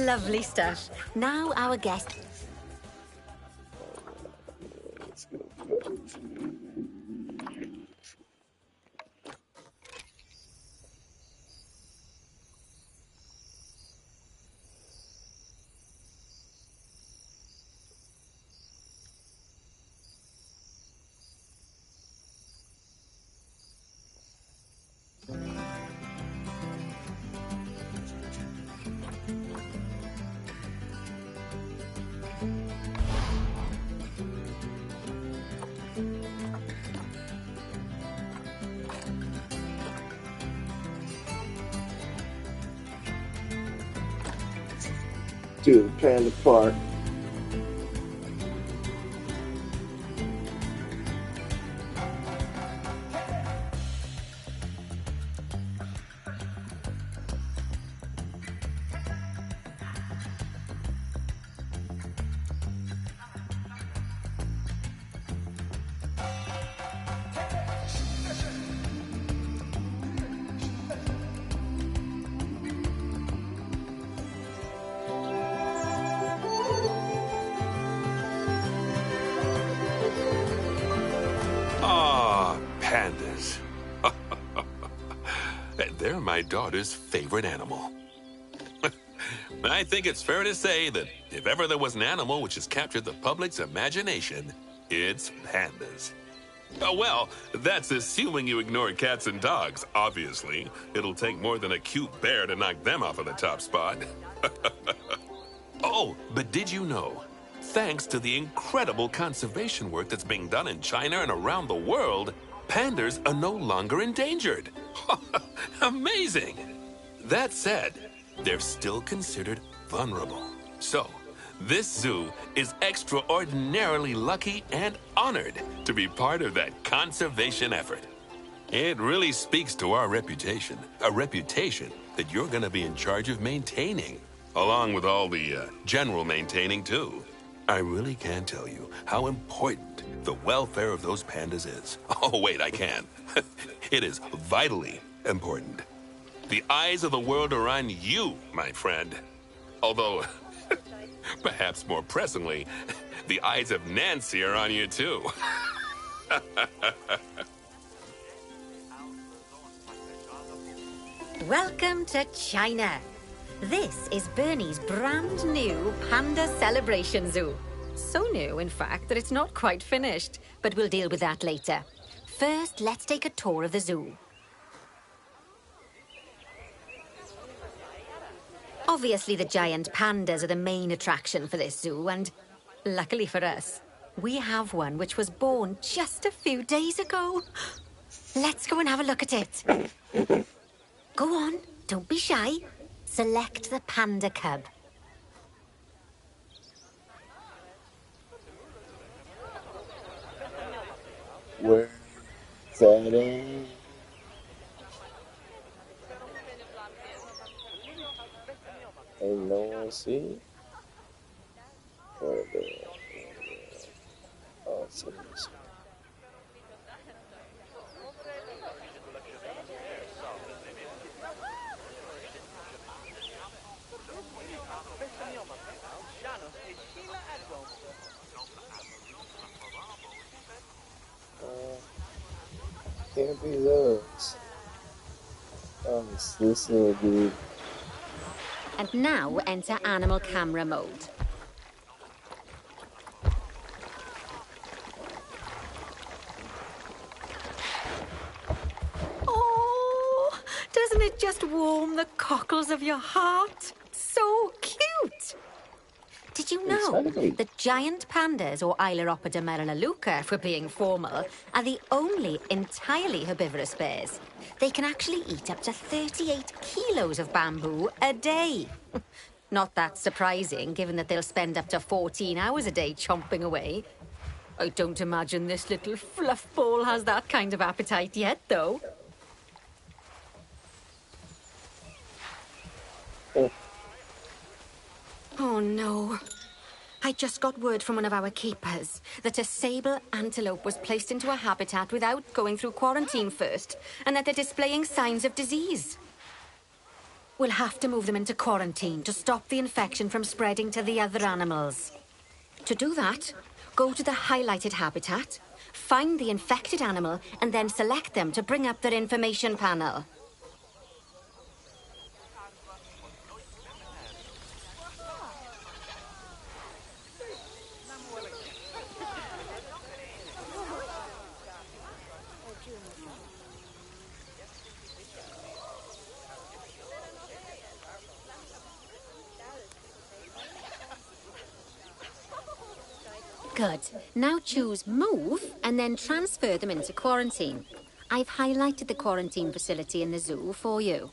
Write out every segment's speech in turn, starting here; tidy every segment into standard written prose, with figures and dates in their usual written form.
Lovely stuff. Now our guest. Let's go. To Panda Park. Ah, pandas. They're my daughter's favorite animal. I think it's fair to say that if ever there was an animal which has captured the public's imagination, it's pandas. Well, that's assuming you ignore cats and dogs, obviously. It'll take more than a cute bear to knock them off of the top spot. Oh, but did you know? Thanks to the incredible conservation work that's being done in China and around the world, pandas are no longer endangered. Amazing! That said, they're still considered vulnerable. So, this zoo is extraordinarily lucky and honored to be part of that conservation effort. It really speaks to our reputation, a reputation that you're going to be in charge of maintaining, along with all the general maintaining, too. I really can't tell you how important the welfare of those pandas is. Oh, wait, I can. It is vitally important. The eyes of the world are on you, my friend. Although, perhaps more pressingly, the eyes of Nancy are on you, too. Welcome to China. This is Bernie's brand new Panda Celebration Zoo. So new, in fact, that it's not quite finished. But we'll deal with that later. First, let's take a tour of the zoo. Obviously, the giant pandas are the main attraction for this zoo, and luckily for us, we have one which was born just a few days ago. Let's go and have a look at it. Go on, don't be shy. Select the panda cub. Where's that at? Ain't no one see it? Where the... Oh, so this. Can't be those. Oh, this little dude. And now enter animal camera mode. Oh, doesn't it just warm the cockles of your heart? So cute! Did you know that giant pandas, or Ailuropoda melaleuca, if we're being formal, are the only entirely herbivorous bears? They can actually eat up to 38 kilos of bamboo a day. Not that surprising, given that they'll spend up to 14 hours a day chomping away. I don't imagine this little fluff ball has that kind of appetite yet, though. Oh, no. I just got word from one of our keepers that a sable antelope was placed into a habitat without going through quarantine first, and that they're displaying signs of disease. We'll have to move them into quarantine to stop the infection from spreading to the other animals. To do that, go to the highlighted habitat, find the infected animal, and then select them to bring up their information panel. Good. Now choose Move and then transfer them into quarantine. I've highlighted the quarantine facility in the zoo for you.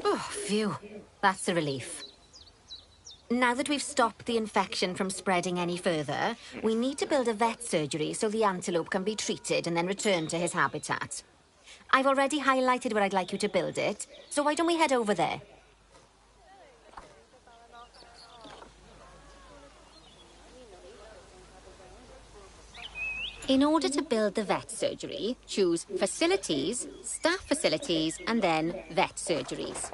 Oh, phew. That's a relief. Now that we've stopped the infection from spreading any further, we need to build a vet surgery so the antelope can be treated and then returned to his habitat. I've already highlighted where I'd like you to build it, so why don't we head over there? In order to build the vet surgery, choose facilities, staff facilities, and then vet surgeries.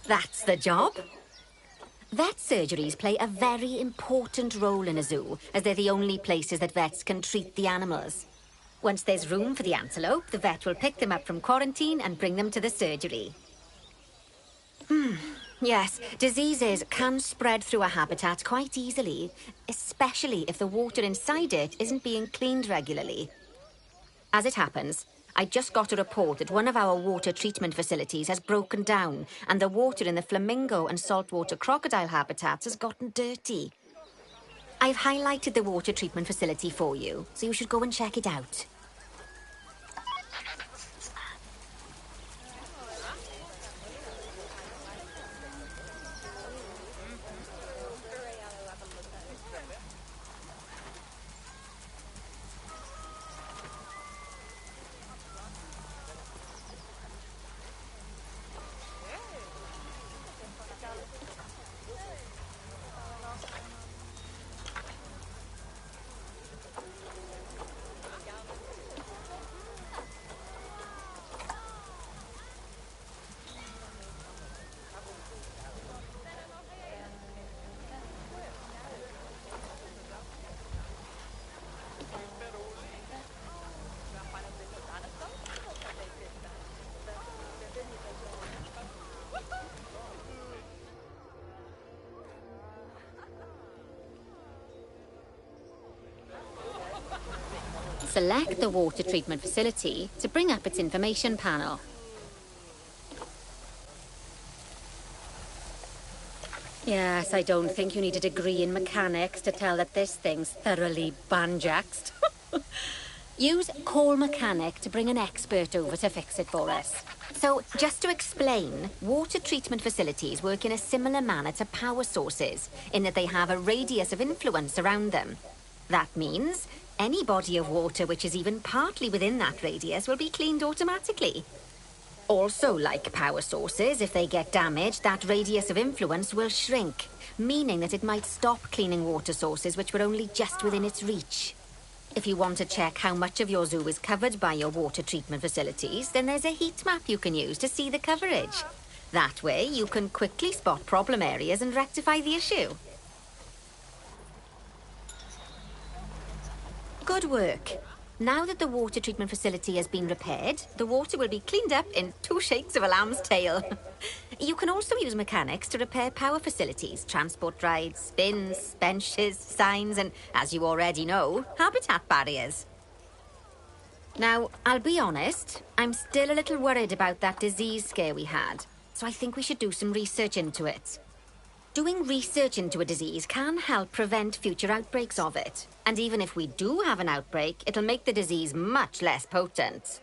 That's the job. Vet surgeries play a very important role in a zoo, as they're the only places that vets can treat the animals. Once there's room for the antelope, the vet will pick them up from quarantine and bring them to the surgery. Yes, diseases can spread through a habitat quite easily, especially if the water inside it isn't being cleaned regularly. As it happens, I just got a report that one of our water treatment facilities has broken down and the water in the flamingo and saltwater crocodile habitats has gotten dirty. I've highlighted the water treatment facility for you, so you should go and check it out. Select the water treatment facility to bring up its information panel. Yes, I don't think you need a degree in mechanics to tell that this thing's thoroughly banjaxed. Use Call Mechanic to bring an expert over to fix it for us. So, just to explain, water treatment facilities work in a similar manner to power sources, in that they have a radius of influence around them. That means any body of water which is even partly within that radius will be cleaned automatically. Also, like power sources, if they get damaged, that radius of influence will shrink, meaning that it might stop cleaning water sources which were only just within its reach. If you want to check how much of your zoo is covered by your water treatment facilities, then there's a heat map you can use to see the coverage. That way, you can quickly spot problem areas and rectify the issue. Good work. Now that the water treatment facility has been repaired, the water will be cleaned up in 2 shakes of a lamb's tail. You can also use mechanics to repair power facilities, transport rides, spins, benches, signs, and, as you already know, habitat barriers. Now, I'll be honest, I'm still a little worried about that disease scare we had, so I think we should do some research into it. Doing research into a disease can help prevent future outbreaks of it. And even if we do have an outbreak, it'll make the disease much less potent.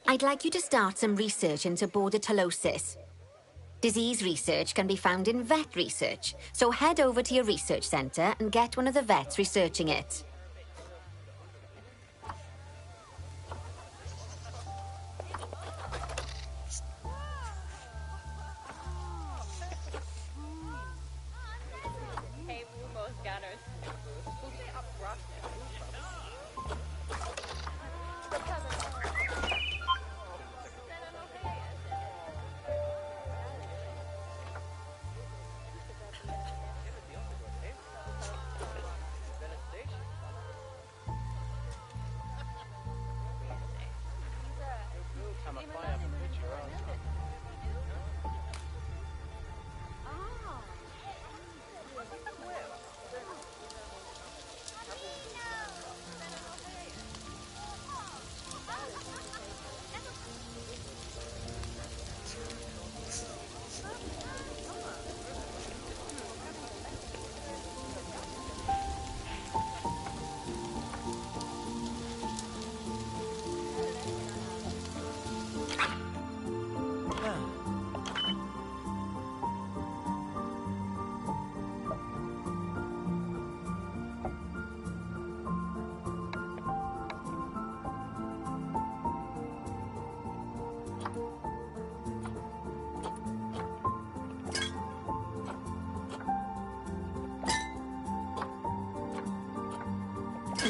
I'd like you to start some research into bordetellosis. Disease research can be found in vet research, so head over to your research centre and get one of the vets researching it.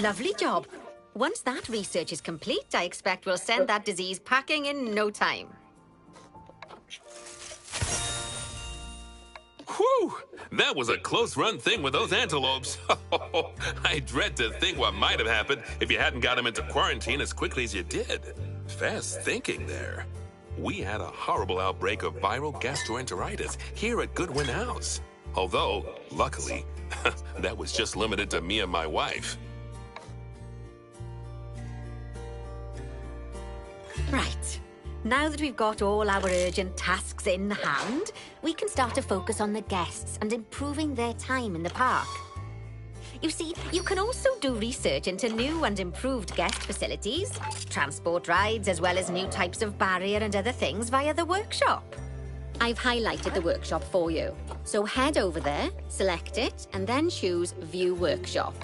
Lovely job. Once that research is complete, I expect we'll send that disease packing in no time. Whew! That was a close-run thing with those antelopes. I dread to think what might have happened if you hadn't got them into quarantine as quickly as you did. Fast thinking there. We had a horrible outbreak of viral gastroenteritis here at Goodwin House. Although, luckily, that was just limited to me and my wife. Right. Now that we've got all our urgent tasks in hand, we can start to focus on the guests and improving their time in the park. You see, you can also do research into new and improved guest facilities, transport rides, as well as new types of barrier and other things via the workshop. I've highlighted the workshop for you. So head over there, select it, and then choose View Workshop.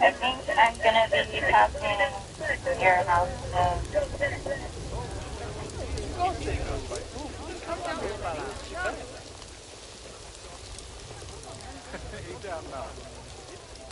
I think I'm gonna be passing your house soon.